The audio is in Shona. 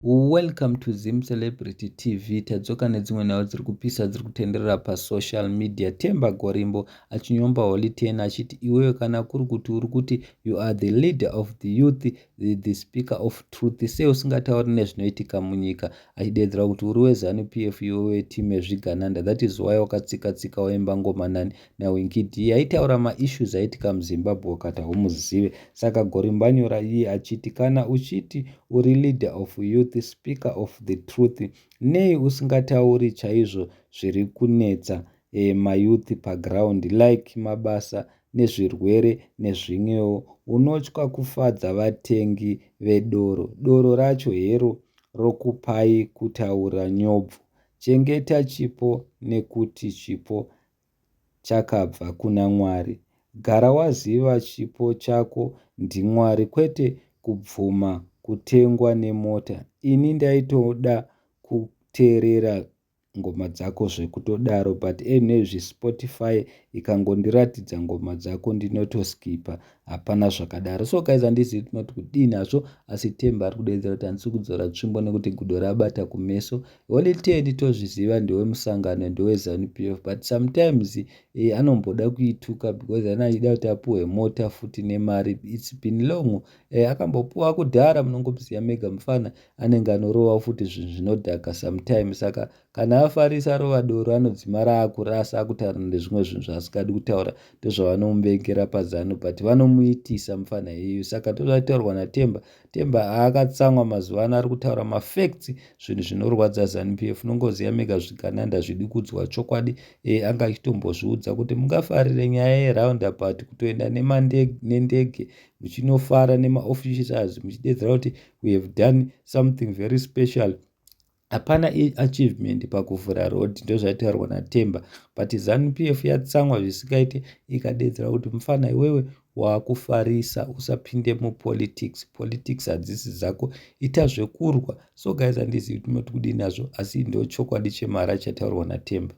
Welcome to Zim Celebrity TV. Tadzoka nedzimwe nhau dziri kupisa dziri kutenderera pasocial media. Temba Gorimbo achinyomba Holy 10 achiti iwewe kana kuri kuti uri kuti you are the leader of the youth, the speaker of truth, sei usingatauri nezvinoitika munyika, achidedzera kuti uri weZanu PF iwewe timu yezvigananda. That is why wakatsika waimba ngoma nani naWinkid aitaura maissues aitika muZimbabwe wakati haumuzive. Saka Gorimbo anyora iye achiti kana uchiti uri leader of youth, speaker of the truth, nei usingatauri chaizvo zviri kunetsa mayouth paground like mabasa nezvirwere nezvimwewo. Unotya kufadza vatengi vedoro racho hero rokupai kutaura nyobvu. Chengeta chipo nekuti chipo chakabva kuna Mwari. Gara waziva chipo chako ndiMwari, kwete kubvuma kutengwa nemota. Ini ndaitoda kuteerera ngoma dzako zvekutodaro, but nezveSpotify ikangondiratidza ngoma dzako ndinotoskipa, hapana zvakadaro. So guys, handizivi tinoti kudini hazvo, asi Temba ari kudedzera kuti handisi kudzora tsvimbo nekuti gudo rabata kumeso. Holy 10 tozviziva ndewe musangano, ndewe Zanu PF, but sometimes anomboda kuituka because achida kuti apuhwe mota futi nemari. It's been long. Akambopuwa kudhara, munongoziva mega mufana anenge anorova futi zvinhu zvinodhaka sometimes. Saka kana afarisa rova doro anodzimara akurasa akutaura nezvimwe zvinhu zvaasikadi kutaura, ndozvavanomubengera paZanu, but vanomuitisa mufana iyu. Saka tozvataurwa naTemba. Temba haakatsamwa mazuva ano, ari kutaura mafacts, zvinhu zvinorwadza Zanu PF. Unongoziva mega zvigananda zvidi kudzwa chokwadi. Anga achitombozviudza kuti mungafarire nyaya yeroundabout kutoenda nendege muchinofara nemaofficers muchidedzera kuti we have done something very special. Hapana achievement pakuvhura road, ndozvataurwa naTemba, but Zanu PF yatsamwa zvisikaite ikadedzera kuti mufana iwewe waakufarisa, usapinde mupolitics hadzisi dzako, ita zvekurwa. So guys, handizivi tinoti kudini nazvo, asi ndo chokwadi chemhara chataurwa naTemba.